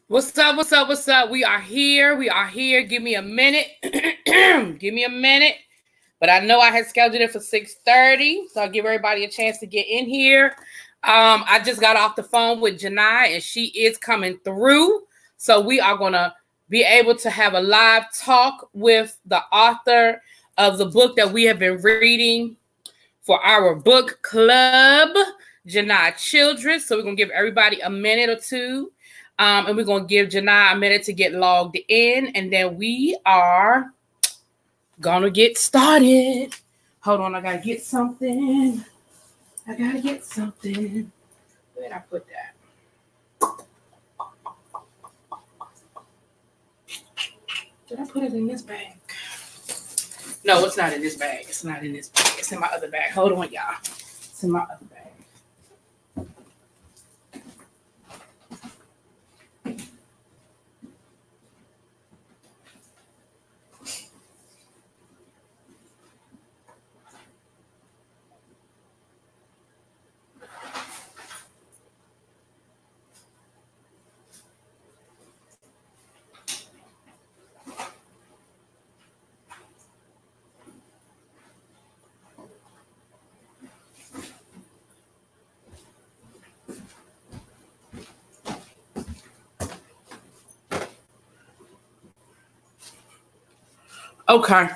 What's up? What's up? What's up? We are here. We are here. Give me a minute. Give me a minute. But I know I had scheduled it for 6:30, so I'll give everybody a chance to get in here. I just got off the phone with Janai, and she is coming through. So we are going to be able to have a live talk with the author of the book that we have been reading for our book club, Janai Childress. So we're going to give everybody a minute or two. And we're going to give Janai a minute to get logged in, and then we are going to get started. Hold on, I got to get something. Where did I put that? Did I put it in this bag? No, it's not in this bag. It's not in this bag. It's in my other bag. Hold on, y'all. It's in my other bag. Okay.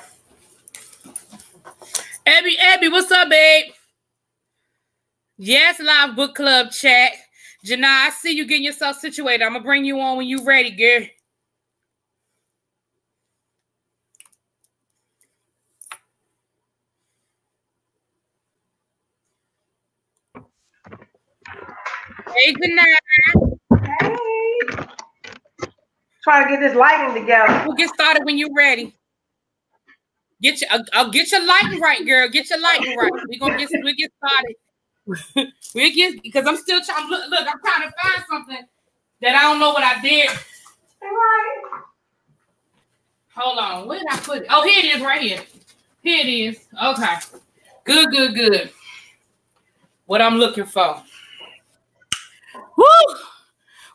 Abby, what's up, babe? Yes, live book club chat. Janai, I see you getting yourself situated. I'm going to bring you on when you're ready, girl. Hey, Janai. Hey. Trying to get this lighting together. We'll get started when you're ready. Get your lighting right, girl. Get your lighting right. We'll get started. Because I'm still trying. Look, I'm trying to find something that I don't know what I did. Right. Hold on. Where did I put it? Oh, here it is, right here. Here it is. Okay. Good. What I'm looking for. Woo!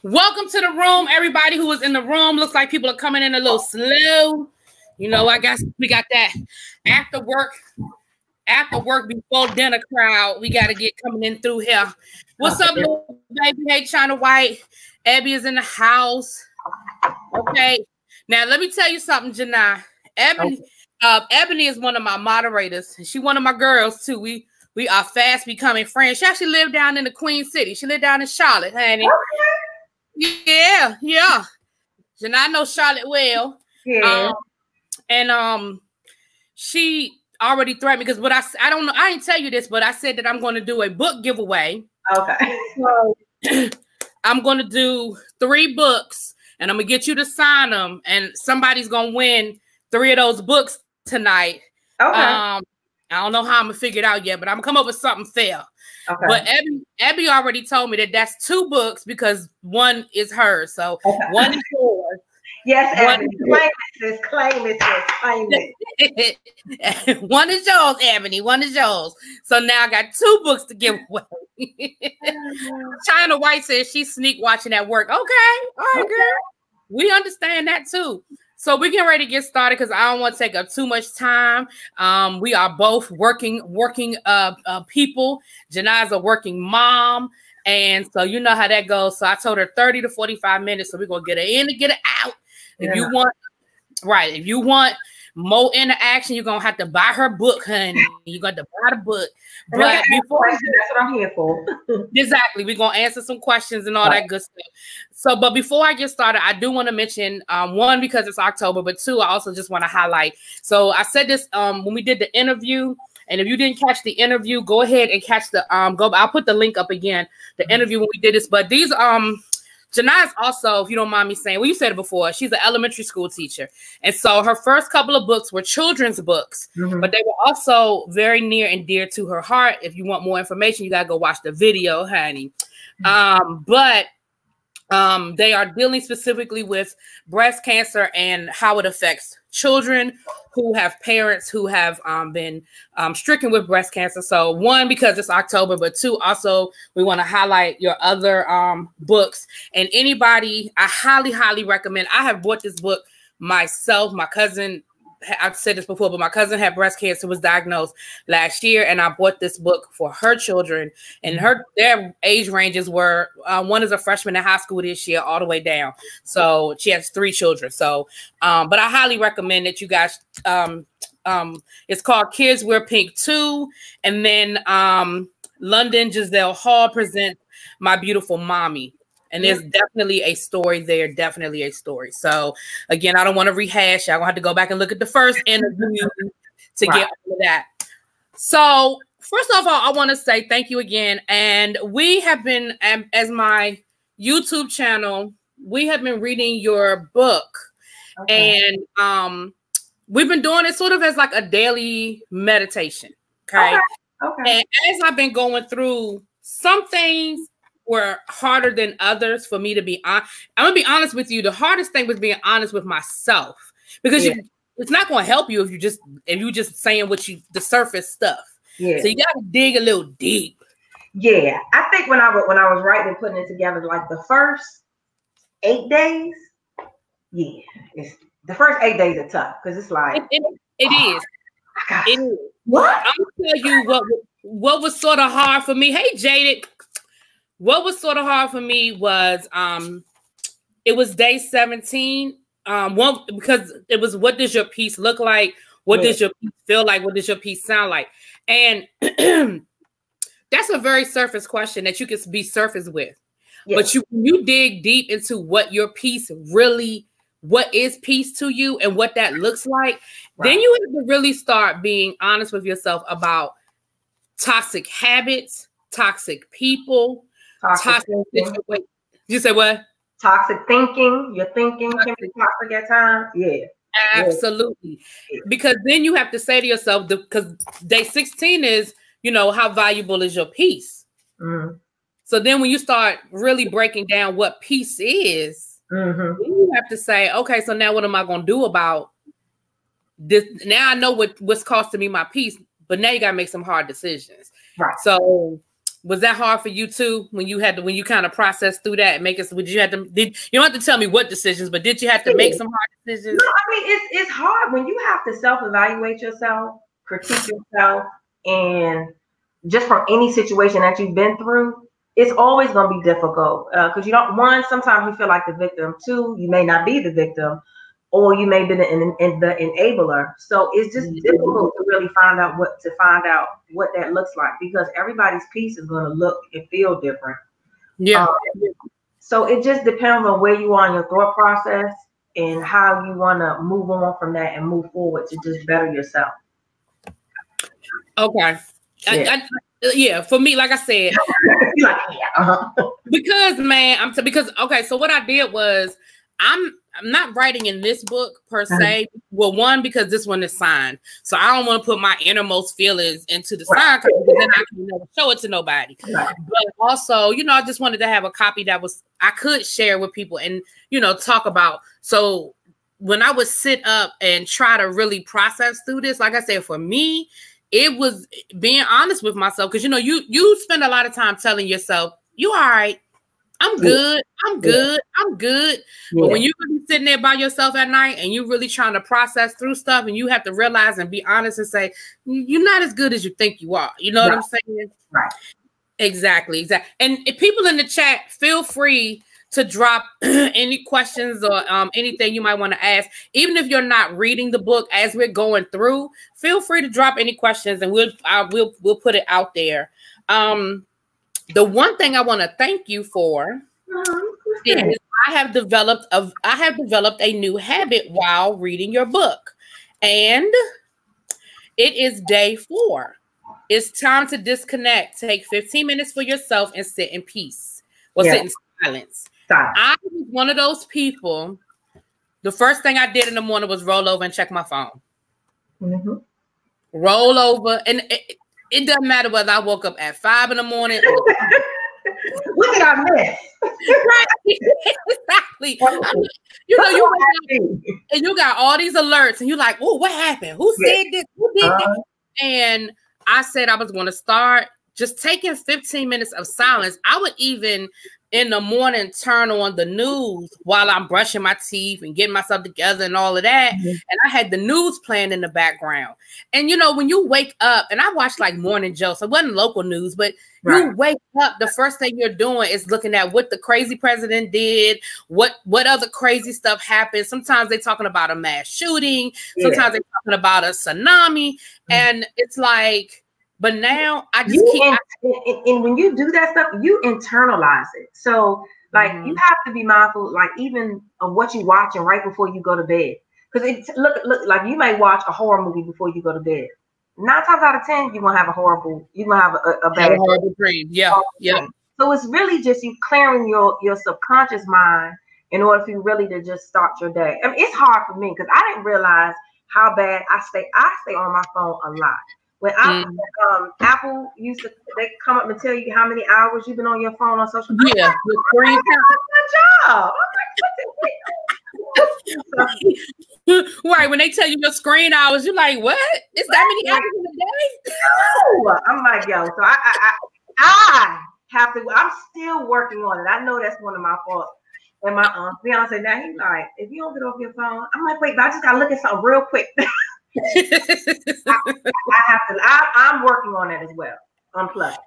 Welcome to the room, everybody who is in the room. Looks like people are coming in a little slow. You know, I guess we got that after work before dinner crowd. We got to get coming in through here. What's up, little baby? Hey, China White. Abby is in the house. Okay. Now, let me tell you something, Janai. Ebony is one of my moderators. She's one of my girls, too. We are fast becoming friends. She actually lived down in the Queen City. She lived down in Charlotte, honey. Okay. Yeah. Janai knows Charlotte well. Yeah. And she already threatened me because what I don't know, I didn't tell you this, but I said that I'm going to do a book giveaway. Okay. So I'm going to do 3 books, and I'm going to get you to sign them, and somebody's going to win 3 of those books tonight. Okay. I don't know how I'm going to figure it out yet, but I'm going to come up with something fair. Okay. But Abby already told me that that's 2 books because one is hers. So one is yours. Yes, Ebony. Claim it. One is yours, Ebony. One is yours. So now I got 2 books to give away. China White says she's sneak watching at work. Okay. All right, girl. We understand that too. So we're getting ready to get started because I don't want to take up too much time. We are both working people. Janai's a working mom. And so you know how that goes. So I told her 30 to 45 minutes. So we're going to get her in and get her out. If you want more interaction, you're going to have to buy her book, honey. You're going to buy the book. But before that's what I'm here for. Exactly. We're going to answer some questions and all that good stuff. So, but before I get started, I do want to mention, 1, because it's October, but 2, I also just want to highlight. So I said this when we did the interview, and if you didn't catch the interview, go ahead and catch the, I'll put the link up again, the interview when we did this. But these, Janai is also, if you don't mind me saying, well, you said it before, she's an elementary school teacher. And so her first couple of books were children's books, but they were also very near and dear to her heart. If you want more information, you got to go watch the video, honey. But They are dealing specifically with breast cancer and how it affects children who have parents who have been stricken with breast cancer. So one, because it's October, but two, also we want to highlight your other books. And anybody, I highly, highly recommend. I have bought this book myself. My cousin, I've said this before, but my cousin had breast cancer, was diagnosed last year, and I bought this book for her children, and their age ranges were one is a freshman in high school this year, all the way down. So she has 3 children. So, but I highly recommend that you guys. It's called Kids Wear Pink 2, and then London Giselle Hall presents My Beautiful Mommy. And there's definitely a story there, definitely a story. So again, I don't want to rehash. I'm gonna have to go back and look at the first interview to get all of that. So first of all, I want to say thank you again. And we have been, as my YouTube channel, we have been reading your book. Okay. And we've been doing it sort of as like a daily meditation. Okay. And as I've been going through, some things were harder than others for me to be honest. I'm gonna be honest with you. The hardest thing was being honest with myself, because it's not going to help you if you just saying the surface stuff. Yeah. So you got to dig a little deep. Yeah, I think when I was writing and putting it together, like the first 8 days, it's the first 8 days are tough, because it's like it is. It is. What? I'm gonna tell you what was sort of hard for me. Hey, Jaded. What was sort of hard for me was it was day 17. One, because it was, what does your piece look like? What does your piece feel like? What does your piece sound like? And that's a very surface question that you can be surface with. But you dig deep into what your piece really, what is peace to you and what that looks like, then you have to really start being honest with yourself about toxic habits, toxic people, toxic you say what? Toxic thinking. Your thinking can be toxic at times. Yeah. Absolutely. Because then you have to say to yourself, because day 16 is, how valuable is your peace? So then when you start really breaking down what peace is, then you have to say, okay, so now what am I going to do about this? Now I know what's costing me my peace, but now you got to make some hard decisions. Right. So was that hard for you too, when you kind of process through that and make it? You don't have to tell me what decisions, but did you have to make some hard decisions? No, I mean, it's hard when you have to self-evaluate yourself, critique yourself, and just from any situation that you've been through, it's always going to be difficult, because sometimes you feel like the victim. 2, you may not be the victim, or you may be the enabler. So it's just difficult to really find out what that looks like, because everybody's piece is going to look and feel different. Yeah. So it just depends on where you are in your thought process and how you want to move on from that and move forward to just better yourself. Okay. Yeah. For me, like I said, because so what I did was, I'm not writing in this book per se. Well, one, because this one is signed, so I don't want to put my innermost feelings into the sign, because then I can never show it to nobody. But also, I just wanted to have a copy that I could share with people and talk about. So when I would sit up and try to really process through this, like I said, for me, it was being honest with myself, because you spend a lot of time telling yourself, "You all right? I'm good. I'm good. I'm good." But when you're really sitting there by yourself at night and you're really trying to process through stuff, and you have to realize and be honest and say, you're not as good as you think you are. You know what I'm saying? Right. Exactly. And if people in the chat, feel free to drop any questions or anything you might want to ask. Even if you're not reading the book as we're going through, feel free to drop any questions, and we'll put it out there. The one thing I want to thank you for is I have developed a new habit while reading your book, and it is day 4. It's time to disconnect. Take 15 minutes for yourself and sit in peace or sit in silence. I was one of those people. The first thing I did in the morning was roll over and check my phone. Roll over, and it doesn't matter whether I woke up at 5 in the morning. What did I miss? Right. Exactly. You know, you wake up and you got all these alerts, and you're like, "Oh, what happened? Who said this? Who did this?" And I said I was going to start just taking 15 minutes of silence. I would even in the morning turn on the news while I'm brushing my teeth and getting myself together and all of that. And I had the news playing in the background. And you know, when you wake up, and I watched like Morning Joe, so it wasn't local news, but you wake up, the first thing you're doing is looking at what the crazy president did, what other crazy stuff happened. Sometimes they're talking about a mass shooting, sometimes they're talking about a tsunami, and it's like, but now I just and when you do that stuff, you internalize it. So like you have to be mindful, like even of what you're watching right before you go to bed. Because it look like you may watch a horror movie before you go to bed. 9 times out of 10, you're gonna have a bad horrible dream. Yeah. So it's really just you clearing your subconscious mind in order for you really to just start your day. I mean, it's hard for me because I didn't realize how bad I stay on my phone a lot. When Apple used to, they come up and tell you how many hours you've been on your phone on social media. Yeah, your screen time. Right, when they tell you your screen hours, you're like, what? It's that many hours in a day? No. I'm like, yo, so I have to, I'm still working on it. I know that's one of my faults. And my fiance, now he's like, if you don't get off your phone, I'm like, wait, but I just gotta look at something real quick. I have to. I'm working on it as well. Unplugging.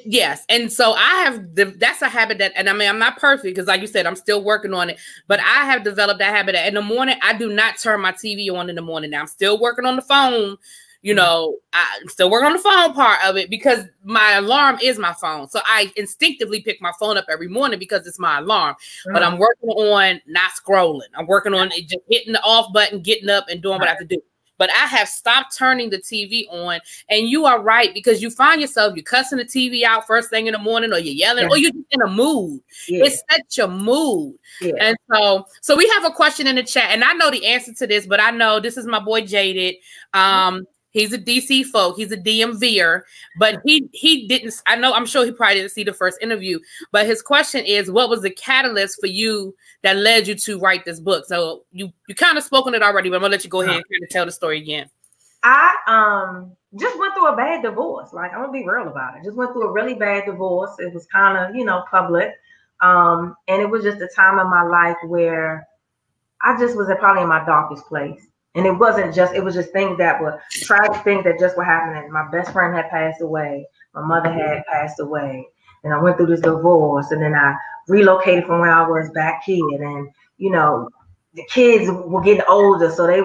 Yes. And so I have that's a habit that, and I mean, I'm not perfect because like you said, I'm still working on it, but I have developed that habit that in the morning, I do not turn my TV on in the morning. Now I'm still working on the phone. You know, I'm still working on the phone part of it because my alarm is my phone. So I instinctively pick my phone up every morning because it's my alarm. But I'm working on not scrolling. I'm working on it, just hitting the off button, getting up and doing what I have to do. But I have stopped turning the TV on. And you are right, because you find yourself, you're cussing the TV out first thing in the morning, or you're yelling, or you're just in a mood. It sets your mood. And so we have a question in the chat, and I know the answer to this, but I know this is my boy Jaded. He's a DC folk. He's a DMVer, but he didn't. I'm sure he probably didn't see the first interview. But his question is, what was the catalyst for you that led you to write this book? So you kind of spoke on it already, but I'm gonna let you go ahead and kind of tell the story again. I just went through a bad divorce. Like, I'm gonna be real about it. Just went through a really bad divorce. It was kind of, public, and it was just a time in my life where I just was probably in my darkest place. And it was just things that were tragic things that just were happening. My best friend had passed away. My mother had passed away. And I went through this divorce. And then I relocated from where I was back here. And, the kids were getting older, so they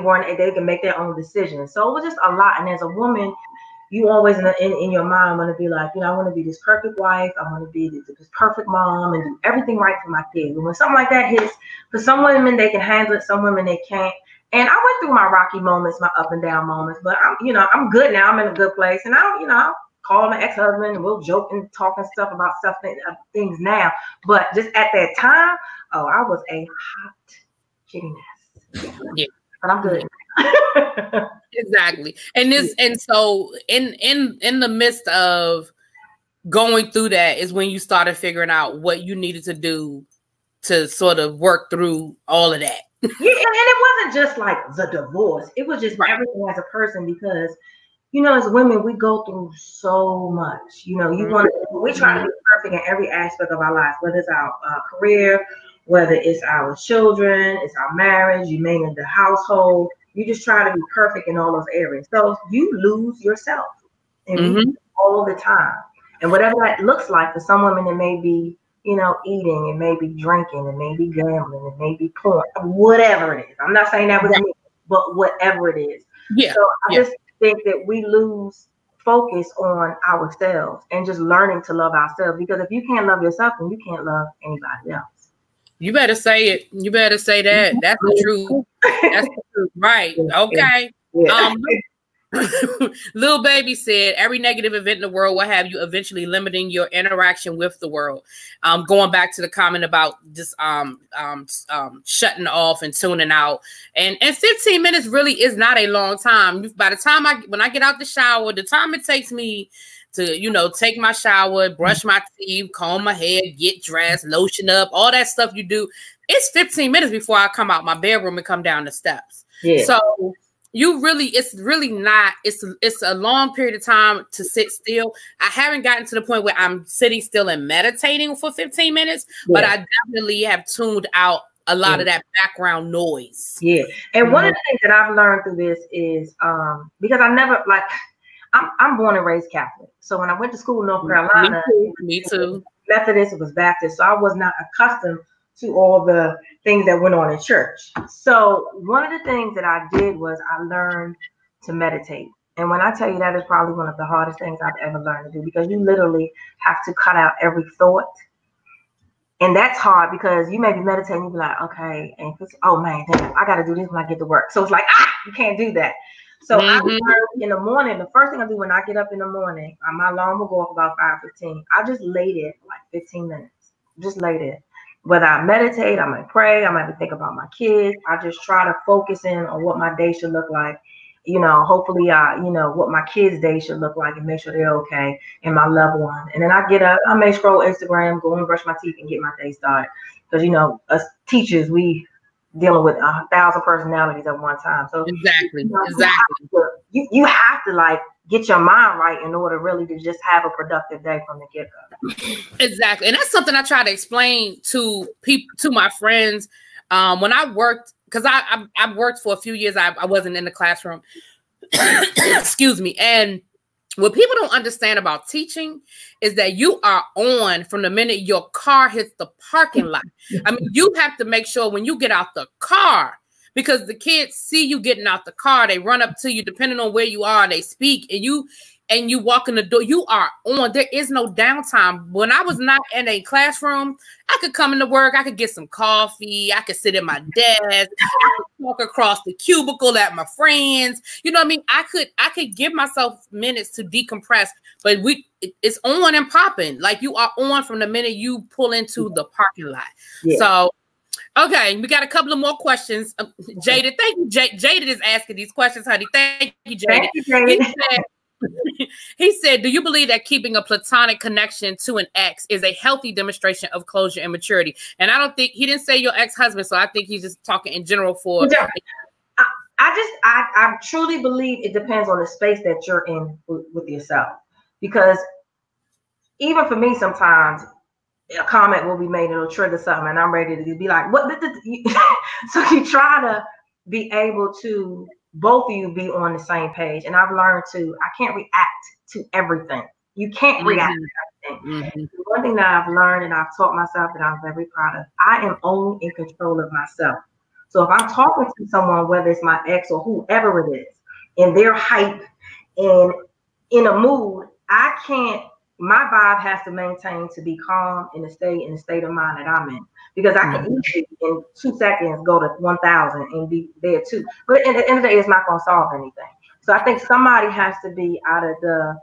could make their own decisions. So it was just a lot. And as a woman, you always in your mind want to be like, I want to be this perfect wife. I want to be this perfect mom and do everything right for my kids. And when something like that hits, for some women, they can handle it. Some women, they can't. And I went through my rocky moments, my up and down moments, but I'm good now. I'm in a good place. And I'll call my ex-husband and we'll joke and talk and stuff about things now. But just at that time, I was a hot kitty mess. Yeah. But I'm good. Exactly. And so in the midst of going through that is when you started figuring out what you needed to do to sort of work through all of that. Yeah, and it wasn't just like the divorce. It was just everything as a person, because, as women, we go through so much. We try to be perfect in every aspect of our lives, whether it's our career, whether it's our children, it's our marriage, you maintain the household. You just try to be perfect in all those areas. So you lose yourself all the time. And whatever that looks like, for some women, it may be eating, it may be drinking, it may be gambling, it may be porn, whatever it is. I'm not saying that was me, but whatever it is. Yeah. So I just think that we lose focus on ourselves and just learning to love ourselves. Because if you can't love yourself, then you can't love anybody else. You better say it. You better say that. That's the truth. That's the truth. Right. Okay. Yeah. Lil Baby said, every negative event in the world will have you eventually limiting your interaction with the world. Going back to the comment about just shutting off and tuning out, and 15 minutes really is not a long time. By the time when I get out the shower, the time it takes me to, you know, take my shower, brush my teeth, comb my hair, get dressed, lotion up, all that stuff you do. It's 15 minutes before I come out my bedroom and come down the steps. Yeah. So it's a long period of time to sit still. I haven't gotten to the point where I'm sitting still and meditating for 15 minutes, but I definitely have tuned out a lot of that background noise. Yeah. And one of the things that I've learned through this is because I never I'm born and raised Catholic. So when I went to school in North Carolina, me too. Methodist, it was Baptist. So I was not accustomed to all the things that went on in church. So one of the things that I did was I learned to meditate. And when I tell you that is probably one of the hardest things I've ever learned to do, because you literally have to cut out every thought. And that's hard because you may be meditating, you be like, okay, and oh man, damn, I got to do this when I get to work. So it's like, you can't do that. So I learned in the morning, the first thing I do when I get up in the morning, my alarm will go off about 5:15. I just lay there for like 15 minutes. Just lay there. Whether I meditate, I might pray, I might think about my kids. I just try to focus in on what my day should look like. You know, hopefully, what my kids' day should look like and make sure they're okay, and my loved one. And then I get up, I may scroll Instagram, go and brush my teeth and get my day started. Because, you know, us teachers, we dealing with 1,000 personalities at one time. So exactly. You have to like get your mind right in order really to just have a productive day from the get-go. Exactly. And that's something I try to explain to people, to my friends. When I worked, because I worked for a few years, I wasn't in the classroom. Excuse me. And what people don't understand about teaching is that you are on from the minute your car hits the parking lot. I mean, you have to make sure when you get out the car, because the kids see you getting out the car, they run up to you, depending on where you are, they speak, and you walk in the door, you are on. There is no downtime. When I was not in a classroom, I could come into work, I could get some coffee, I could sit at my desk, I could walk across the cubicle at my friends. You know what I mean? I could give myself minutes to decompress, but it's on and popping. Like you are on from the minute you pull into the parking lot. Yeah. So okay, we got a couple of more questions. Jada, thank you. Jada is asking these questions, honey. Thank you, Jada. Thank you, Jada. He said, do you believe that keeping a platonic connection to an ex is a healthy demonstration of closure and maturity? And I don't think he didn't say your ex-husband, so I think he's just talking in general for. I truly believe it depends on the space that you're in with yourself, because even for me, sometimes a comment will be made and it'll trigger something, and I'm ready to be like, what? So you try to be able to both of you be on the same page. And I've learned I can't react to everything. You can't react to everything. One thing that I've learned and I've taught myself that I'm very proud of, I am only in control of myself. So if I'm talking to someone, whether it's my ex or whoever it is, and they're hype and in a mood, my vibe has to maintain to be calm and to stay in the state of mind that I'm in. Because I can easily in 2 seconds go to 1,000 and be there too. But at the end of the day, it's not going to solve anything. So I think somebody has to be out of the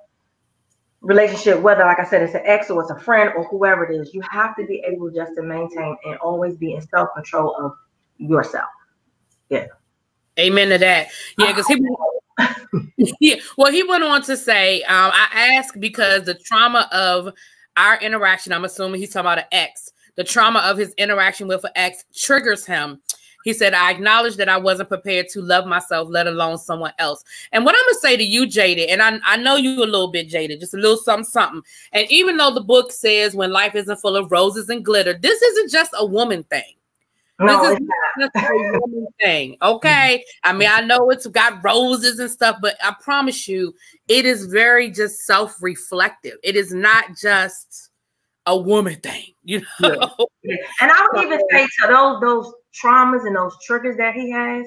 relationship, whether, like I said, it's an ex or it's a friend or whoever it is. You have to be able just to maintain and always be in self-control of yourself. Yeah. Amen to that. Yeah, because he went on to say, I asked because the trauma of our interaction, I'm assuming he's talking about an ex, the trauma of his interaction with an ex triggers him. He said, I acknowledge that I wasn't prepared to love myself, let alone someone else. And what I'm going to say to you, Jada, and I know you a little bit, Jada, just a little something. And even though the book says when life isn't full of roses and glitter, this isn't just a woman thing. No, this is just a woman thing. Okay. I mean, I know it's got roses and stuff, but I promise you, it is very just self-reflective. It is not just a woman thing, you know. Yeah. And I would even say to those traumas and those triggers that he has,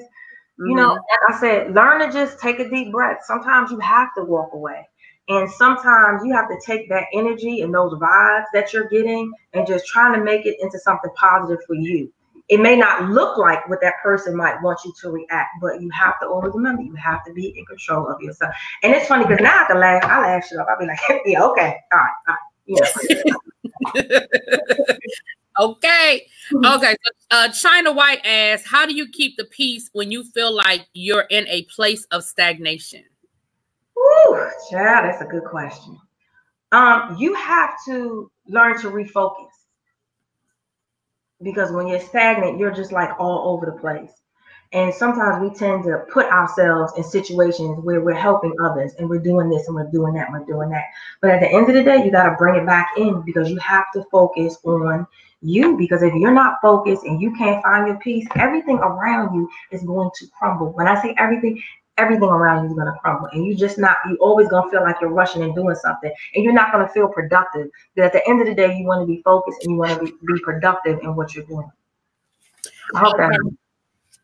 you know, like I said, learn to just take a deep breath. Sometimes you have to walk away. And sometimes you have to take that energy and those vibes that you're getting and just trying to make it into something positive for you. It may not look like what that person might want you to react, but you have to always remember, you have to be in control of yourself. And it's funny because now I can laugh. I laugh shit up. I'll be like, yeah, okay, all right. You know. Okay. So, China White asks, how do you keep the peace when you feel like you're in a place of stagnation? Ooh, child, that's a good question. You have to learn to refocus, because when you're stagnant, you're just like all over the place. And sometimes we tend to put ourselves in situations where we're helping others and we're doing this and we're doing that and we're doing that. But at the end of the day, you got to bring it back in, because you have to focus on you. Because if you're not focused and you can't find your peace, everything around you is going to crumble. When I say everything around you is going to crumble. And you always going to feel like you're rushing and doing something. And you're not going to feel productive. But at the end of the day, you want to be focused and you want to be productive in what you're doing. I hope that.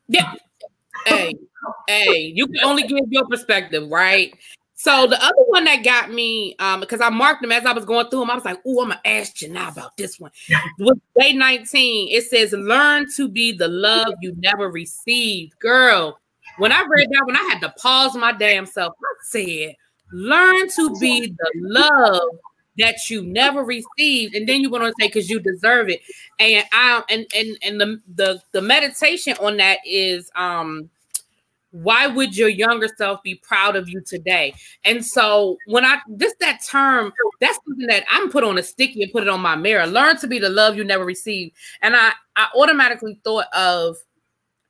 Yeah. Hey, you can only give your perspective, right? So the other one that got me, because I marked them as I was going through them, I was like, oh, I'm going to ask you now about this one. With day 19, it says, learn to be the love you never received. Girl, when I read that one, I had to pause my damn self. I said, learn to be the love that you never received, and then you're going to say because you deserve it. And the meditation on that is why would your younger self be proud of you today? And so when that term, that's something that I'm put on a sticky and put it on my mirror. Learn to be the love you never received. And I automatically thought of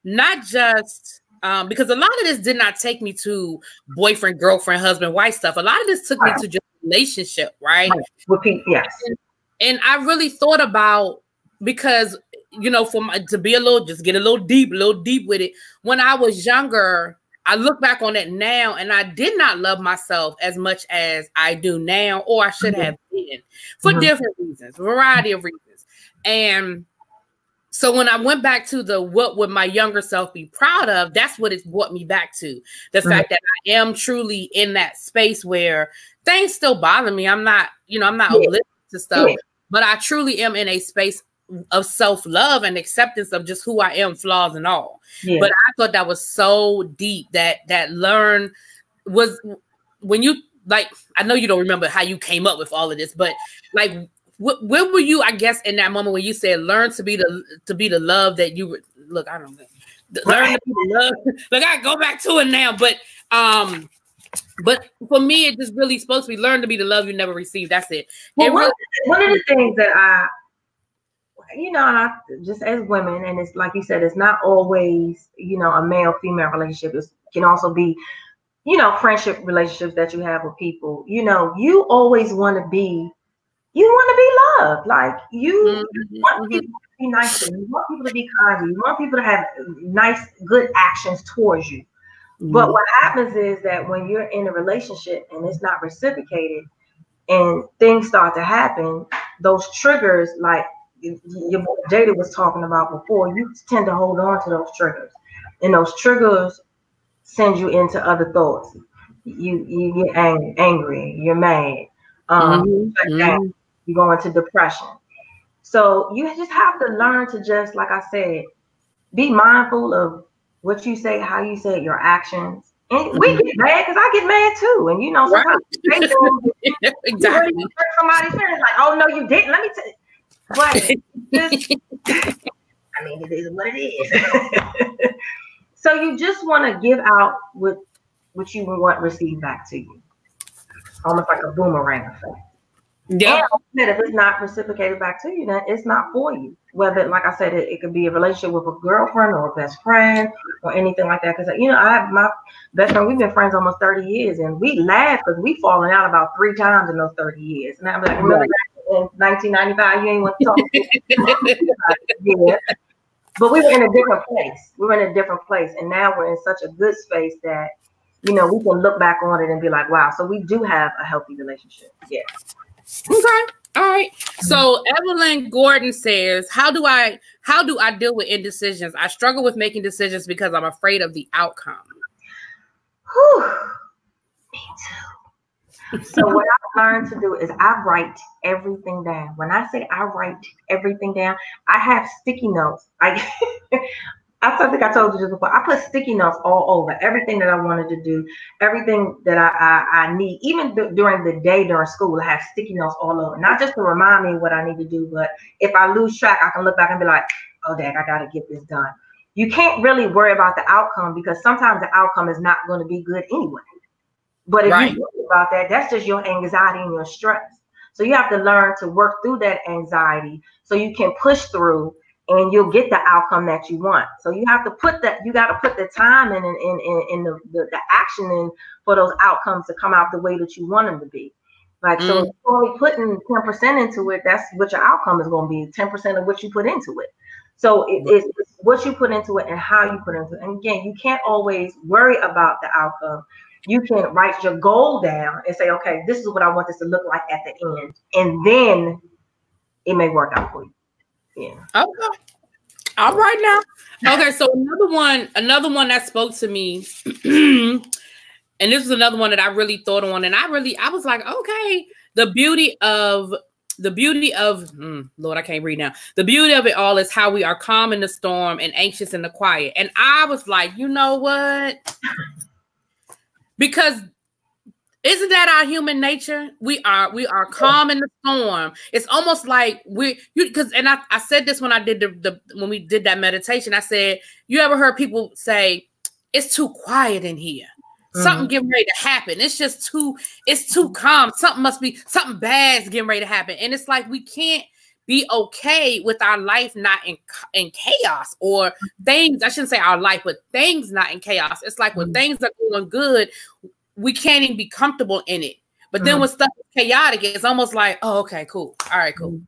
not just because a lot of this did not take me to boyfriend, girlfriend, husband, wife stuff. A lot of this took me to just relationship, right? Yes. And I really thought about, because to be just get a little deep with it. When I was younger, I look back on it now, and I did not love myself as much as I do now, or I should have been, for different reasons, a variety of reasons. And so when I went back to what would my younger self be proud of, that's what it brought me back to. The fact that I am truly in that space where things still bother me. I'm not oblivious to stuff, but I truly am in a space of self-love and acceptance of just who I am, flaws and all. Yeah. But I thought that was so deep that learn was when you, like, I know you don't remember how you came up with all of this, but like, where were you, I guess, in that moment when you said, learn to be the love that you look, I don't know. Learn to be the love. Like, I go back to it now, but for me, it just really supposed to be learn to be the love you never received. That's it. Well, one of the things that just as women, and it's like you said, it's not always, a male-female relationship. It can also be, friendship relationships that you have with people. You always want to be loved. Like you want people to be nice to you. You want people to be kind to you. You want people to have nice, good actions towards you. But what happens is that when you're in a relationship and it's not reciprocated and things start to happen, those triggers, like your boy Jada was talking about before, you tend to hold on to those triggers. And those triggers send you into other thoughts. You get angry, you're mad. You go into depression. So you just have to learn to just, like I said, be mindful of what you say, how you say it, your actions. And we get mad, because I get mad too. And sometimes exactly. You hurt somebody's feelings, like, oh no, you didn't. Let me tell you. But I mean, it is what it is. So you just want to give out what you want received back to you. Almost like a boomerang effect. Yeah. And if it's not reciprocated back to you, then it's not for you. Whether, like I said, it could be a relationship with a girlfriend or a best friend or anything like that. Because, I have my best friend, we've been friends almost 30 years, and we laugh because we've fallen out about 3 times in those 30 years. And I'm like, remember in 1995, you ain't want to talk to me. Yeah. But we were in a different place. And now we're in such a good space that, we can look back on it and be like, wow, so we do have a healthy relationship. Yeah. Okay. All right. So Evelyn Gordon says, how do I deal with indecisions? I struggle with making decisions because I'm afraid of the outcome. Me too. So what I've learned to do is I write everything down. When I say I write everything down, I have sticky notes. I think I told you this before. I put sticky notes all over everything that I wanted to do, everything that I need. Even during the day during school, I have sticky notes all over. Not just to remind me what I need to do, but if I lose track, I can look back and be like, oh, dang, I got to get this done. You can't really worry about the outcome, because sometimes the outcome is not going to be good anyway. But if you worry about that, that's just your anxiety and your stress. So you have to learn to work through that anxiety so you can push through and you'll get the outcome that you want. So you have to put that, you got to put the time in the action in for those outcomes to come out the way that you want them to be. Like, so if you're only putting 10% into it, that's what your outcome is going to be, 10% of what you put into it. So it's what you put into it and how you put into it. And again, you can't always worry about the outcome. You can write your goal down and say, okay, this is what I want this to look like at the end. And then it may work out for you. Yeah. Okay. All right now. Okay. So another one that spoke to me, and this was another one that I really thought on, and I was like, okay, the beauty of Lord, I can't read now. The beauty of it all is how we are calm in the storm and anxious in the quiet. And I was like, you know what? Because isn't that our human nature? We are calm in the storm. It's almost like I said this when I did when we did that meditation. I said, you ever heard people say it's too quiet in here? Something getting ready to happen. It's too calm. Something bad's getting ready to happen. And it's like we can't be okay with our life not in chaos, or things. I shouldn't say our life, but things not in chaos. It's like when things are going good, we can't even be comfortable in it. But then when stuff is chaotic, it's almost like, oh, okay, cool. All right, cool.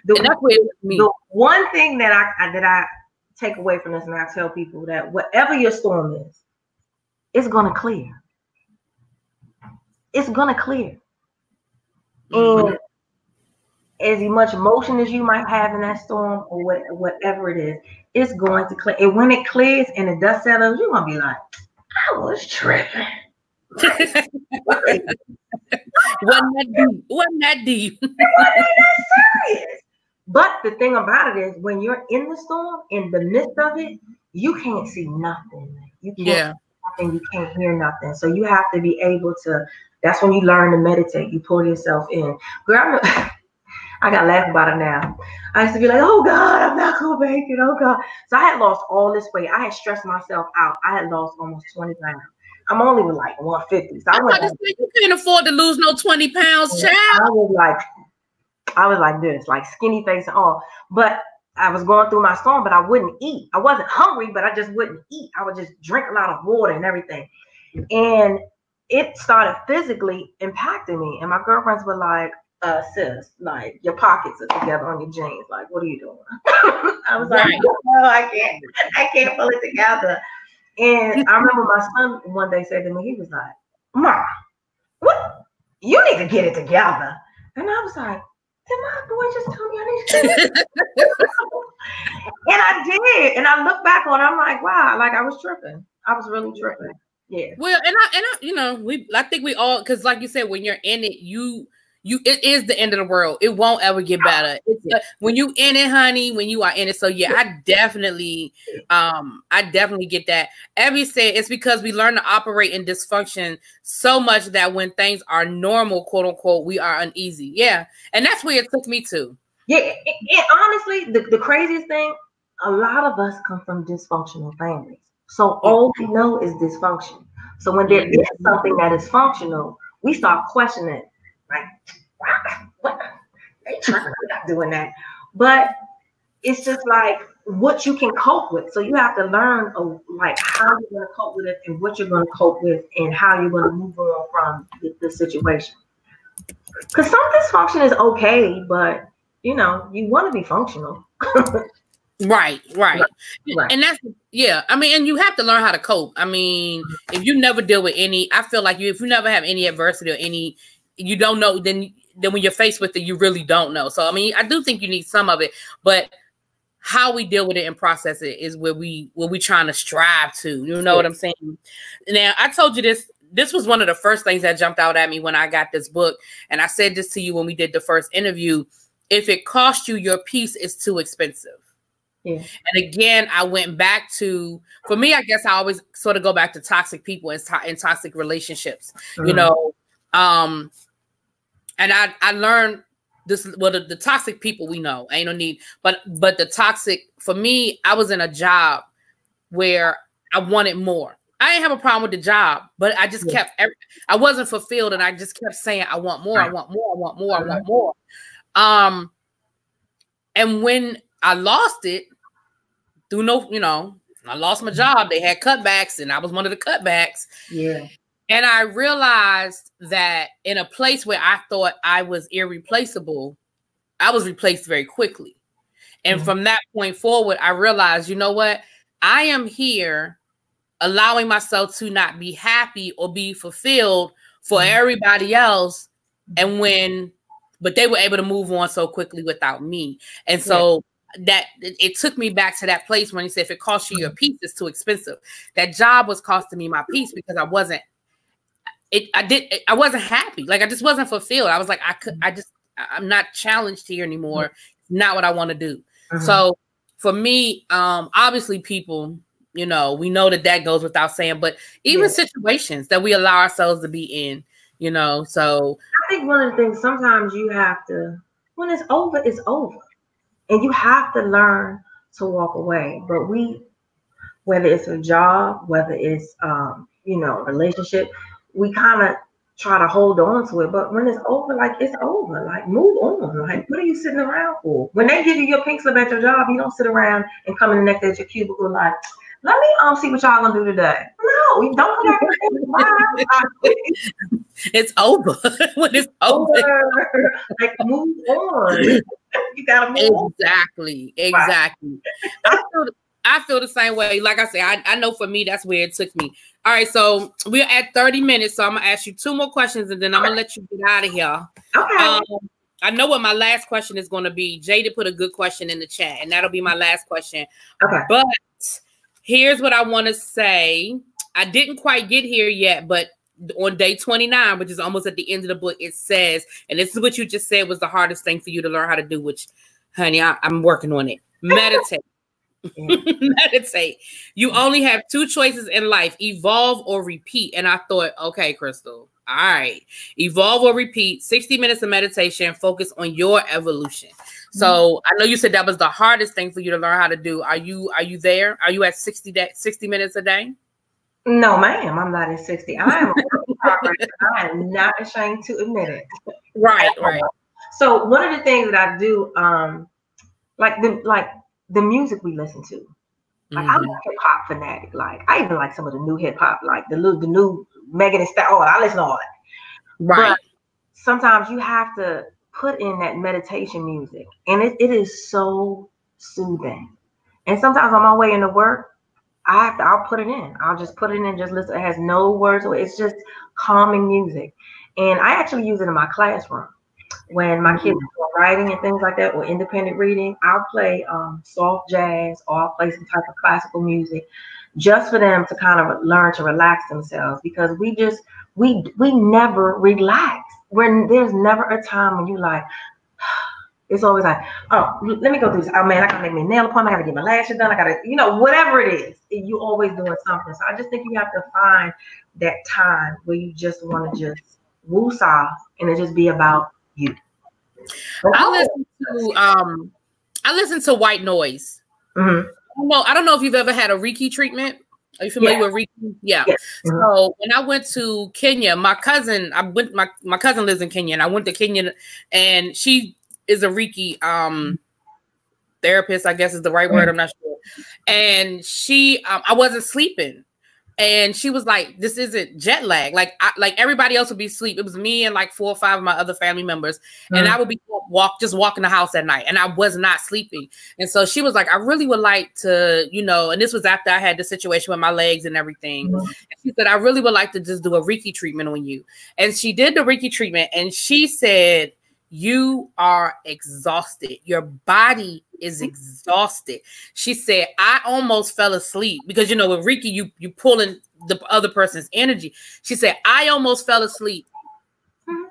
And that's what it was me. The one thing that I take away from this, and I tell people that whatever your storm is, it's gonna clear. It's gonna clear. And as much emotion as you might have in that storm, or whatever it is, it's going to clear. And when it clears and the dust settles, you're gonna be like, I was tripping. Wasn't that deep? It wasn't that serious. But the thing about it is, when you're in the storm, in the midst of it, you can't see nothing. You can't see nothing, you can't hear nothing. So you have to be able to. That's when you learn to meditate. You pull yourself in. Girl, I got to laugh about it now. I used to be like, oh God, I'm not going to make it. Oh God. So I had lost all this weight. I had stressed myself out. I had lost almost 20 pounds. I'm only with like 150. So you can't afford to lose no 20 pounds, child. I was like this, like skinny face and all. But I was going through my storm, but I wouldn't eat. I wasn't hungry, but I just wouldn't eat. I would just drink a lot of water and everything. And it started physically impacting me. And my girlfriends were like, sis, like your pockets are together on your jeans. Like, what are you doing? I was like, no, I can't pull it together. And I remember my son one day said to me, he was like, Mom, what? You need to get it together. And I was like, did my boy just tell me I need to get it together? And I did. And I look back on it, I'm like, wow, like I was tripping. I was really tripping. Yeah. Well, and I I think we all, because like you said, when you're in it, it is the end of the world. It won't ever get better. When you in it, honey, when you are in it. So yeah, I definitely get that. Evie said it's because we learn to operate in dysfunction so much that when things are normal, quote unquote, we are uneasy. Yeah. And that's where it took me to. Yeah. And honestly, the craziest thing, a lot of us come from dysfunctional families. So all we know is dysfunction. So when there is something that is functional, we start questioning, like, what? They trying to stop doing that. But it's just like what you can cope with. So you have to learn like how you're going to cope with it and what you're going to cope with and how you're going to move on from the situation. Because some dysfunction is okay, but you want to be functional. Right. And that's, I mean, and you have to learn how to cope. I mean, if you never deal with I feel like if you never have any adversity or you don't know, then when you're faced with it, you really don't know. So, I mean, I do think you need some of it, but how we deal with it and process it is where we trying to strive to, you know what I'm saying? Now, I told you this was one of the first things that jumped out at me when I got this book. And I said this to you when we did the first interview. If it cost you your peace, it's too expensive. Yeah. And again, I went back to, for me, I guess I always sort of go back to toxic people and toxic relationships, you know. And I learned this, well, the toxic people we know, ain't no need, but the toxic, for me, I was in a job where I wanted more. I didn't have a problem with the job, but I just kept, I wasn't fulfilled, and I just kept saying, I want more, I want more, I want more, I want more. And when I lost it, I lost my job. They had cutbacks, and I was one of the cutbacks. Yeah. And I realized that in a place where I thought I was irreplaceable, I was replaced very quickly. And from that point forward, I realized, you know what? I am here allowing myself to not be happy or be fulfilled for everybody else. But they were able to move on so quickly without me. And so that it took me back to that place when he said, if it costs you your peace, it's too expensive. That job was costing me my peace because I wasn't happy. Like, I just wasn't fulfilled. I was like, I'm not challenged here anymore. Not what I want to do. So for me, obviously people, we know that goes without saying, but even situations that we allow ourselves to be in, so I think one of the things sometimes you have to, when it's over, it's over. And you have to learn to walk away. But whether it's a job, whether it's, relationship, we kind of try to hold on to it. But when it's over, like, it's over. Like, move on. Like, what are you sitting around for? When they give you your pink slip at your job, you don't sit around and come in the next day at your cubicle like, let me see what y'all gonna do today. No, you don't come back. It's over. When it's over. Like, move on. You gotta move. Exactly. I feel the same way. Like I said, I know for me, that's where it took me. All right, so we're at 30 minutes, so I'm gonna ask you 2 more questions, and then I'm gonna let you get out of here. Okay. I know what my last question is gonna be. Jada put a good question in the chat, and that'll be my last question. Okay. But here's what I want to say. I didn't quite get here yet, but on day 29, which is almost at the end of the book, it says, and this is what you just said was the hardest thing for you to learn how to do, which, honey, I'm working on it. Meditate. Meditate. You only have 2 choices in life, evolve or repeat. And I thought, okay, Crystal, all right, evolve or repeat, 60 minutes of meditation, focus on your evolution. So I know you said that was the hardest thing for you to learn how to do. Are you there? Are you at 60 minutes a day? No, ma'am, I'm not at 60. I am a work in progress. I am not ashamed to admit it. Right. So one of the things that I do, like the music we listen to. Like, I'm a hip hop fanatic. Like, I even like some of the new hip hop, like the new Megan Thee Stallion. Oh, I listen to all that. Right. But sometimes you have to put in that meditation music, and it is so soothing. And sometimes on my way into work, I'll put it in. I'll just put it in and just listen. It has no words. It's just calming music. And I actually use it in my classroom. When my kids are writing and things like that, or independent reading, I'll play soft jazz, or I'll play some type of classical music just for them to kind of learn to relax themselves, because we never relax. There's never a time when you like, it's always like, oh, let me go through this. Oh man, I gotta make me a nail appointment. I gotta get my lashes done. I gotta, whatever it is, you always doing something. So I just think you have to find that time where you just want to just woosah and it just be about you. I listen to white noise. I don't know if you've ever had a Reiki treatment. Are you familiar with Reiki? Yeah. Yes. So when I went to Kenya, my cousin lives in Kenya, and I went to Kenya, and she is a Reiki therapist, I guess is the right word. I'm not sure. And she, I wasn't sleeping. And she was like, this isn't jet lag. Like everybody else would be asleep. It was me and like 4 or 5 of my other family members. And I would be walking the house at night, and I was not sleeping. And so she was like, I really would like to, and this was after I had the situation with my legs and everything. And she said, I really would like to just do a Reiki treatment on you. And she did the Reiki treatment, and she said, you are exhausted. Your body is exhausted. She said, I almost fell asleep because, with Reiki, you pulling the other person's energy. She said, I almost fell asleep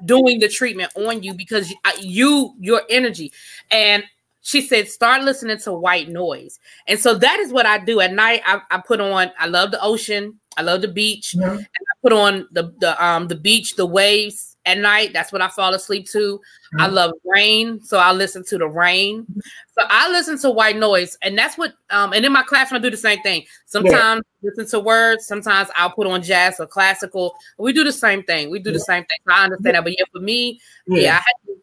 doing the treatment on you because your energy. And she said, start listening to white noise. And so that is what I do at night. I put on, I love the ocean. I love the beach. And I put on the beach, the waves. at night. That's what I fall asleep to. I love rain, so I listen to the rain. So I listen to white noise, and that's what. And in my classroom, I do the same thing. Sometimes listen to words. Sometimes I'll put on jazz or classical. We do the same thing. We do the same thing. I understand that, but for me, I had to.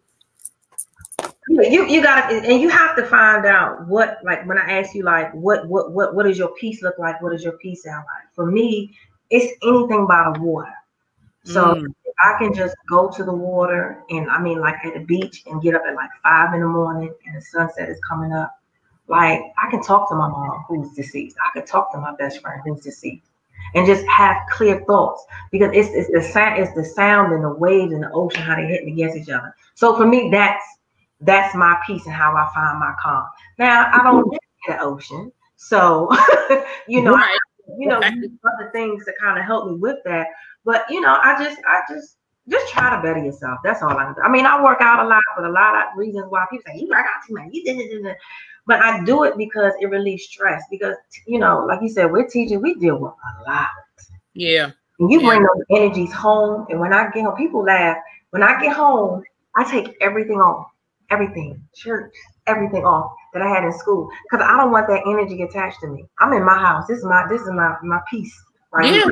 You gotta, and you have to find out what, like when I ask you, like what does your peace look like? What does your peace sound like? For me, it's anything by the water. So if I can just go to the water, and I mean like at the beach, and get up at like 5 in the morning and the sunset is coming up, like I can talk to my mom who's deceased. I can talk to my best friend who's deceased, and just have clear thoughts, because it's the sound and the waves and the ocean, how they hitting against each other. So for me, that's my peace and how I find my calm. Now I don't live in the ocean, so you know, other things to kind of help me with that. But you know, I just try to better yourself. That's all I do. I mean, I work out a lot, but a lot of reasons why people say you work out too much, you did it. But I do it because it relieves stress. Because you know, like you said, we're teaching, we deal with a lot. Yeah. And you bring those energies home, and when I get home, people laugh. When I get home, I take everything off. Everything, church, everything off that I had in school, because I don't want that energy attached to me. I'm in my house. This is my peace, right?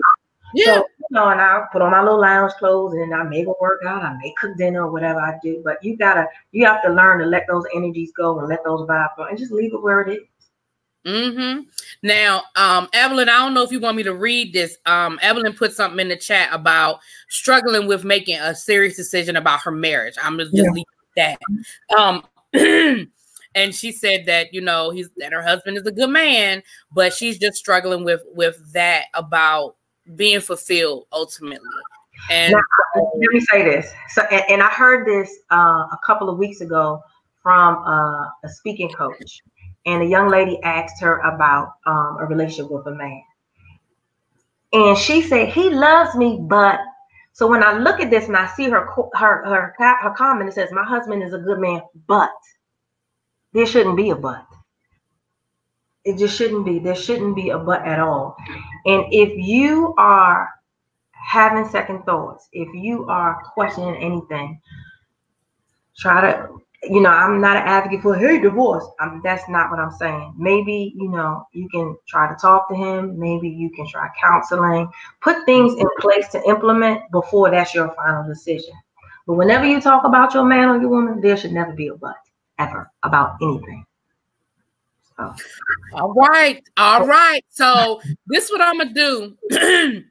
Yeah. So, you know, and I put on my little lounge clothes, and I make a workout. I may cook dinner or whatever I do. But you have to learn to let those energies go and let those vibes go, and just leave it where it is. Now, Evelyn, I don't know if you want me to read this. Evelyn put something in the chat about struggling with making a serious decision about her marriage. I'm just leaving that. And she said that, you know, that her husband is a good man, but she's just struggling with that about being fulfilled ultimately. And now, let me say this. So, and I heard this a couple of weeks ago from a speaking coach, and a young lady asked her about a relationship with a man, and she said, he loves me, but. So when I look at this and I see her comment, it says, my husband is a good man, but there shouldn't be a but. It just shouldn't be. There shouldn't be a but at all. And if you are having second thoughts, if you are questioning anything, try to, you know, I'm not an advocate for, hey, divorce. That's not what I'm saying. Maybe, you know, you can try to talk to him. Maybe you can try counseling. Put things in place to implement before that's your final decision. But whenever you talk about your man or your woman, there should never be a but, ever, about anything. So. All right. So this is what I'm going to do.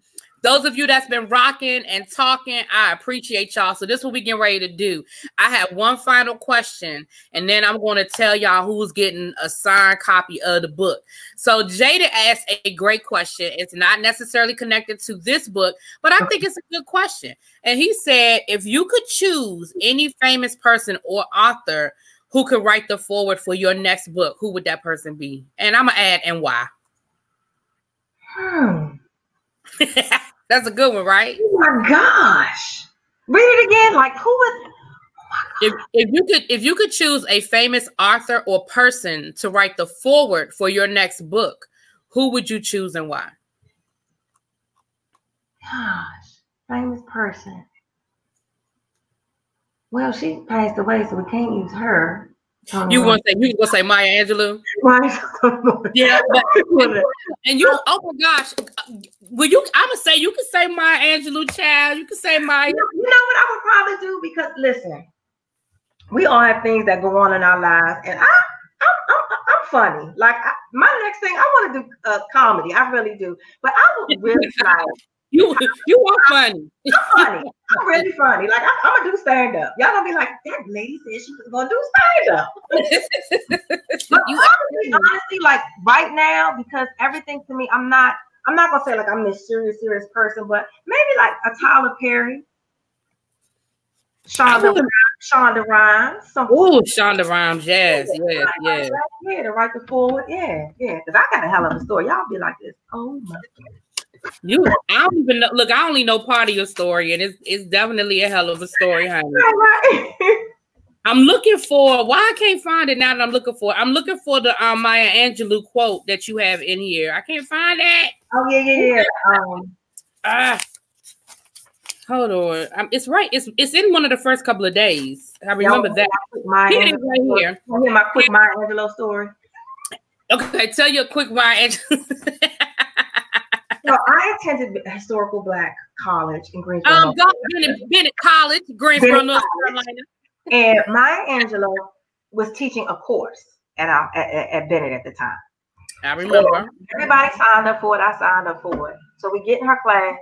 Those of you that's been rocking and talking, I appreciate y'all. So this is what we getting ready to do. I have one final question, and then I'm going to tell y'all who's getting a signed copy of the book. So Jada asked a great question. It's not necessarily connected to this book, but I think it's a good question. And he said, if you could choose any famous person or author who could write the foreword for your next book, who would that person be? And I'm going to add, and why? That's a good one, right? Oh my gosh. Read it again. Like who would if you could choose a famous author or person to write the foreword for your next book, who would you choose and why? Gosh, famous person. Well, she passed away, so we can't use her. You gonna say Maya Angelou? Yeah, and you, oh my gosh, I'm gonna say you can say Maya Angelou, child. You can say Maya. You know what I would probably do? Because listen, we all have things that go on in our lives, and I'm funny. Like my next thing, I want to do comedy. I really do, but I would really like. You are funny. I'm funny. I'm really funny. Like I'm gonna do stand up. Y'all gonna be like, that lady said she was gonna do stand up. But honestly, like right now, because everything to me, I'm not gonna say like I'm this serious person, but maybe like a Tyler Perry, Shonda Rhimes. Oh, Shonda Rhimes, yes. Yeah, to write the forward. Yeah, because I got a hell of a story. Y'all be like this. Oh my God. I don't even know. Look, I only know part of your story, and it's definitely a hell of a story, honey. I'm looking for why I can't find it now that I'm looking for the Maya Angelou quote that you have in here. I can't find that. Oh yeah. Hold on. It's right. It's in one of the first couple of days. I remember that. Here it is right here. Hear my quick Maya Angelou story. Okay, tell you a quick Maya Angelou. So I attended a historical Black college in Greensboro. Bennett College, Greensboro, North Carolina. And Maya Angelou was teaching a course at Bennett at the time. I remember. So everybody signed up for it. I signed up for it. So we get in her class,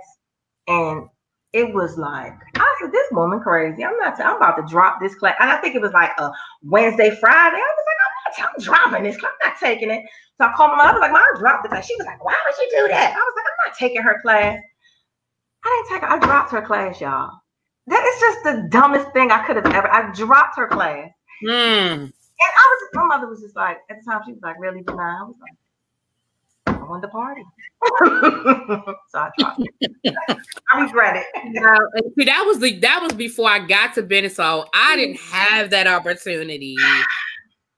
and it was like, I said, this woman crazy. I'm about to drop this class. And I think it was like a Wednesday, Friday. I was like, I'm dropping this class. I'm not taking it. So I called my mother, like, Mom, I dropped the class. She was like, why would you do that? I was like, I'm not taking her class. I didn't take her. I dropped her class, y'all. That is just the dumbest thing I could have ever. I dropped her class. And my mother was just like, at the time, she was like, really, Janai? I was like, I wanted to party. So I dropped it. I regret it. See, that was before I got to Bennett, so I didn't have that opportunity.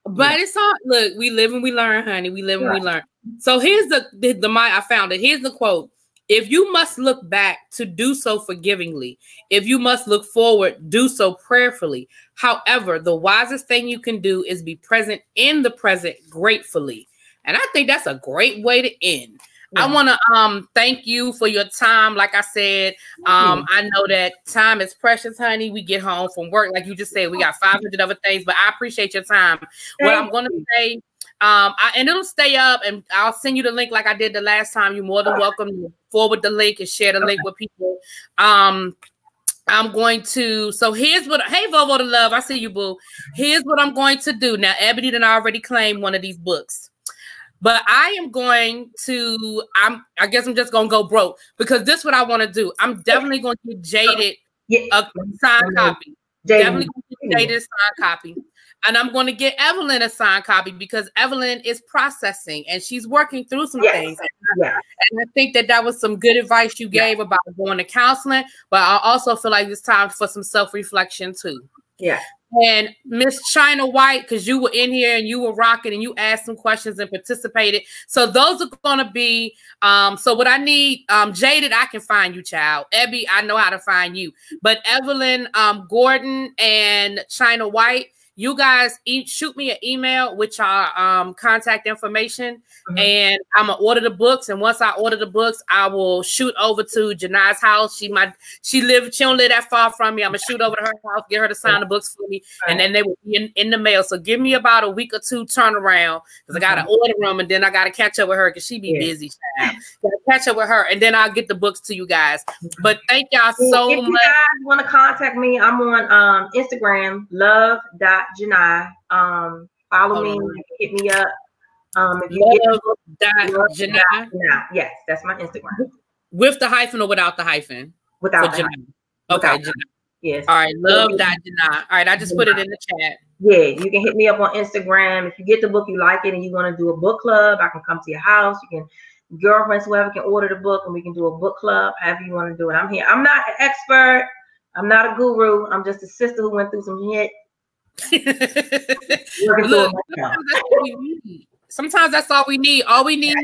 But it's all, look, we live and we learn, honey. We live and we learn. So here's I found it. Here's the quote. If you must look back, to do so forgivingly. If you must look forward, do so prayerfully. However, the wisest thing you can do is be present in the present gratefully. And I think that's a great way to end. Yeah. I want to thank you for your time. Like I said, I know that time is precious, honey. We get home from work, like you just said, we got 500 other things, but I appreciate your time. What I'm going to say, and it'll stay up, and I'll send you the link like I did the last time. You're more than welcome to forward the link and share the link with people. I'm going to, so here's what, hey, Vovo to Love, I see you, boo. Here's what I'm going to do. Now, Ebony done already claimed one of these books. But I am going to, I guess I'm just going to go broke, because this is what I want to do. I'm definitely going to get Jaded a signed copy. Definitely going to get Jaded a signed copy. And I'm going to get Evelyn a signed copy, because Evelyn is processing and she's working through some things. And I think that was some good advice you gave about going to counseling, but I also feel like it's time for some self-reflection too. Yeah. And Miss China White, because you were in here and you were rocking and you asked some questions and participated. So those are going to be, so what I need, Jaded, I can find you, child. Ebby, I know how to find you. But Evelyn Gordon and China White, you guys shoot me an email with your contact information, and I'm gonna order the books. And once I order the books, I will shoot over to Janai's house. She don't live that far from me. I'm gonna shoot over to her house, get her to sign the books for me, and then they will be in the mail. So give me about a week or two turnaround, because I gotta order them, and then I gotta catch up with her, because she be busy. Gotta catch up with her, and then I'll get the books to you guys. But thank y'all so much. If you guys want to contact me, I'm on Instagram, love.Janai. Follow me, hit me up. If you Janai. Yes, that's my Instagram. With the hyphen or without the hyphen? Without the hyphen. Okay, Janai. Yes. All right, love.Janai. All right, I just put it in the chat. Yeah, you can hit me up on Instagram. If you get the book, you like it, and you want to do a book club, I can come to your house. You can, girlfriends, whoever, can order the book, and we can do a book club, however you want to do it. I'm here. I'm not an expert. I'm not a guru. I'm just a sister who went through some shit. Look, sometimes that's all we need. All we need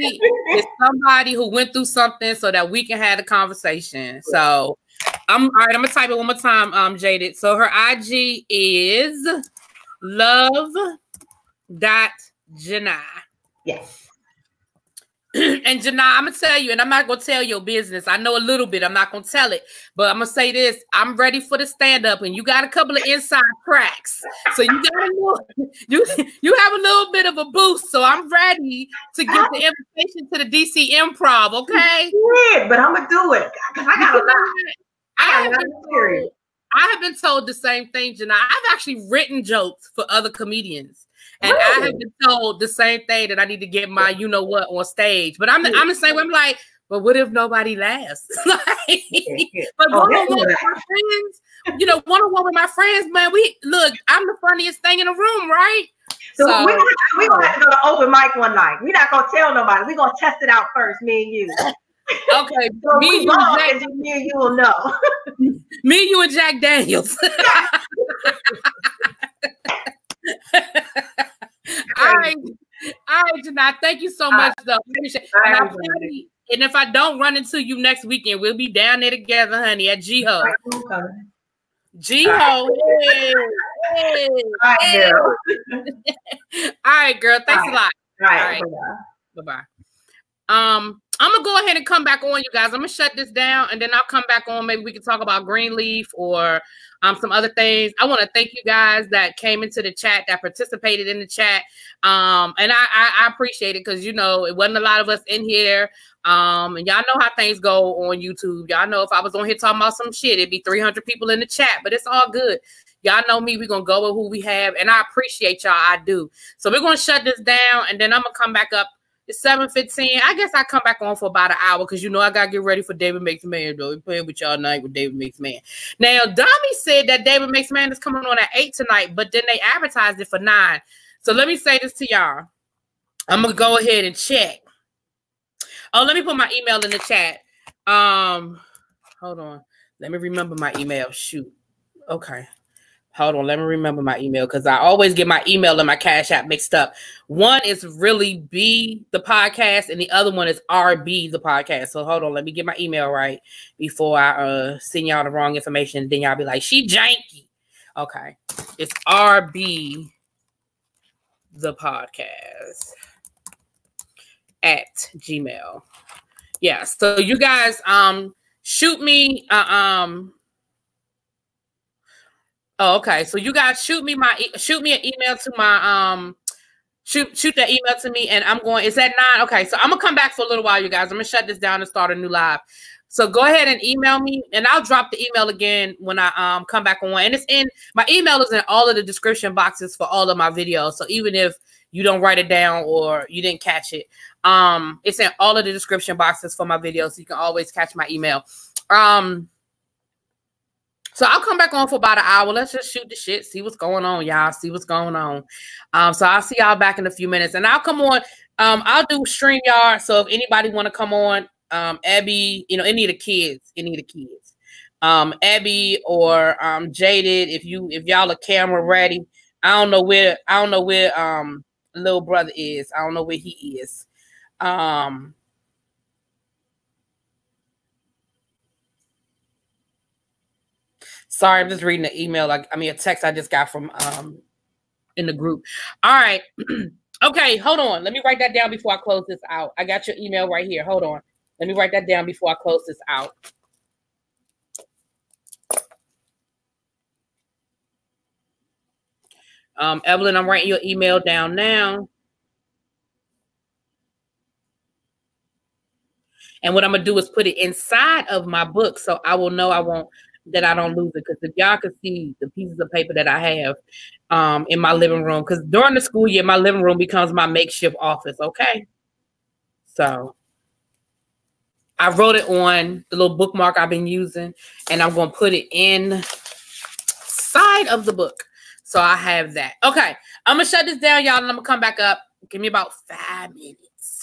is somebody who went through something so that we can have a conversation. So all right, I'm gonna type it one more time, Jaded. So her IG is love.Janai. Yes. And Janai, I'm gonna tell you, and I'm not gonna tell your business. I know a little bit. I'm not gonna tell it, but I'm gonna say this: I'm ready for the stand up, and you got a couple of inside cracks, so you got you have a little bit of a boost. So I'm ready to get the invitation to the DC Improv. Okay? Yeah, but I'm gonna do it because I got a lot. I have been told the same thing, Janai. I've actually written jokes for other comedians. And I have been told the same thing, that I need to get my you know what on stage. But I'm the same way. I'm like, but what if nobody laughs? But one-on-one with my friends, one-on-one with my friends, man, I'm the funniest thing in the room, right? So we're gonna have to go to open mic one night. We're not gonna tell nobody. We're gonna test it out first, me and you. Okay, so me and you will know. Me, you, and Jack Daniels. All right, Janai. Thank you so much, though. And And if I don't run into you next weekend, we'll be down there together, honey, at G-Ho. G-Ho. Hey, hey, hey. All right, girl. Thanks a lot. All right. Bye-bye. I'm gonna go ahead and come back on, you guys. I'm gonna shut this down and then I'll come back on. Maybe we can talk about Greenleaf or some other things. I want to thank you guys that came into the chat, that participated in the chat. And I appreciate it because, you know, it wasn't a lot of us in here. And y'all know how things go on YouTube. Y'all know if I was on here talking about some shit, it'd be 300 people in the chat, but it's all good. Y'all know me. We're going to go with who we have. And I appreciate y'all. I do. So we're going to shut this down and then I'm going to come back up. It's 7:15. I guess I come back on for about an hour because, you know, I got to get ready for David Makes Man, though. We're playing with y'all tonight with David Makes Man. Now, Dami said that David Makes Man is coming on at 8 tonight, but then they advertised it for 9. So let me say this to y'all. I'm going to go ahead and check. Oh, let me put my email in the chat. Hold on. Let me remember my email. Shoot. Okay. Hold on, let me remember my email because I always get my email and my Cash App mixed up. One is ReallyBthePodcast and the other one is ReallyBthePodcast. So hold on, let me get my email right before I send y'all the wrong information. Then y'all be like, she janky. Okay, it's ReallyBthePodcast at Gmail. Yeah, so you guys shoot me Oh, okay. So you guys shoot me an email to my shoot that email to me, and I'm going. Is that 9? Okay, so I'm gonna come back for a little while, you guys. I'm gonna shut this down and start a new live. So go ahead and email me, and I'll drop the email again when I come back on. And it's in my email is in all of the description boxes for all of my videos. So even if you don't write it down or you didn't catch it, it's in all of the description boxes for my videos. So you can always catch my email. So I'll come back on for about an hour. Let's just shoot the shit, see what's going on, y'all. See what's going on. So I'll see y'all back in a few minutes. And I'll come on. I'll do StreamYard. So if anybody want to come on, Abby, you know, any of the kids. Abby or Jaded, if y'all are camera ready. I don't know where little brother is. I don't know where he is. Sorry, I'm just reading the email. A text I just got from in the group. All right. Okay, hold on. Let me write that down before I close this out. I got your email right here. Hold on. Let me write that down before I close this out. Evelyn, I'm writing your email down now. And what I'm gonna do is put it inside of my book so I will know I don't lose it. Because if y'all could see the pieces of paper that I have in my living room, because during the school year, my living room becomes my makeshift office, okay? So I wrote it on the little bookmark I've been using, and I'm going to put it inside of the book. So I have that. Okay, I'm going to shut this down, y'all, and I'm going to come back up. Give me about 5 minutes.